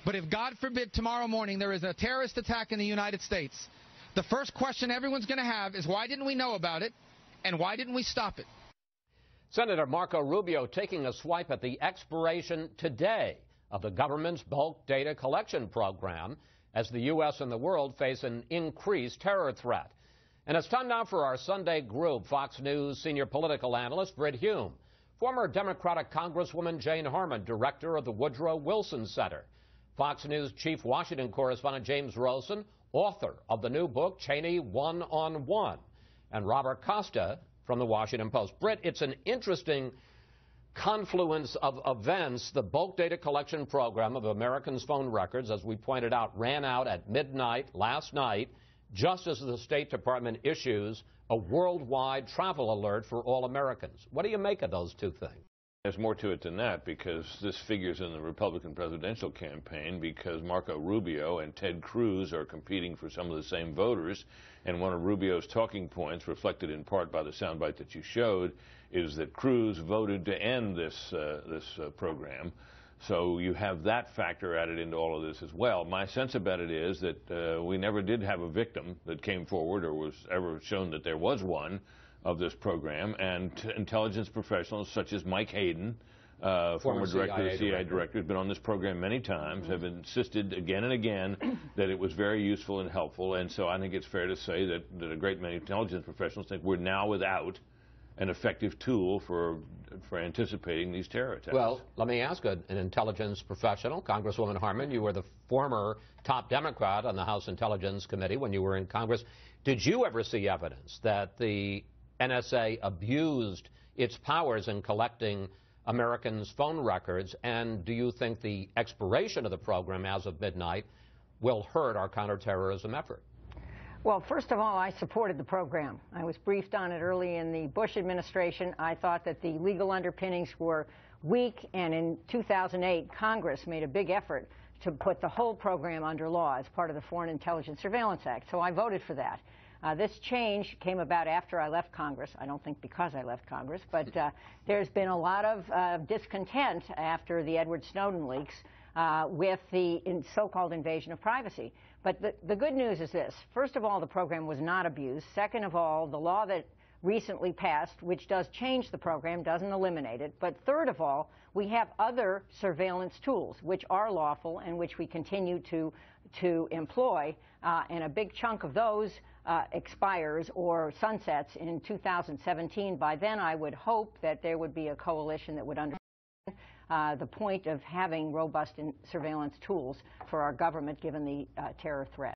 But if, God forbid, tomorrow morning there is a terrorist attack in the United States, the first question everyone's going to have is, why didn't we know about it, and why didn't we stop it? Senator Marco Rubio taking a swipe at the expiration today of the government's bulk data collection program as the U.S. and the world face an increased terror threat. And it's time now for our Sunday group, Fox News senior political analyst Brit Hume, former Democratic Congresswoman Jane Harman, director of the Woodrow Wilson Center, Fox News chief Washington correspondent James Rosen, author of the new book Cheney One-on-One, and Robert Costa from the Washington Post. Brit, it's an interesting confluence of events. The bulk data collection program of Americans' phone records, as we pointed out, ran out at midnight last night, just as the State Department issues a worldwide travel alert for all Americans. What do you make of those two things? There's more to it than that, because this figures in the Republican presidential campaign, because Marco Rubio and Ted Cruz are competing for some of the same voters, and one of Rubio's talking points, reflected in part by the soundbite that you showed, is that Cruz voted to end this program. So you have that factor added into all of this as well. My sense about it is that we never did have a victim that came forward or was ever shown that there was one of this program, and intelligence professionals such as Mike Hayden, former director, the CIA director, has been on this program many times, have insisted again and again that it was very useful and helpful. And so I think it's fair to say that a great many intelligence professionals think we're now without an effective tool for anticipating these terror attacks. Well, let me ask an intelligence professional, Congresswoman Harman, you were the former top Democrat on the House Intelligence Committee when you were in Congress. Did you ever see evidence that the NSA abused its powers in collecting Americans' phone records, and do you think the expiration of the program as of midnight will hurt our counterterrorism effort? Well, first of all, I supported the program. I was briefed on it early in the Bush administration. I thought that the legal underpinnings were weak, and in 2008, Congress made a big effort to put the whole program under law as part of the Foreign Intelligence Surveillance Act, so I voted for that. This change came about after I left Congress. I don't think because I left Congress, but there's been a lot of discontent after the Edward Snowden leaks with the so-called invasion of privacy. But the good news is this. First of all, the program was not abused. Second of all, the law that recently passed, which does change the program, doesn't eliminate it. But third of all, we have other surveillance tools which are lawful and which we continue to employ, and a big chunk of those expires or sunsets in 2017. By then, I would hope that there would be a coalition that would understand the point of having robust surveillance tools for our government given the terror threat.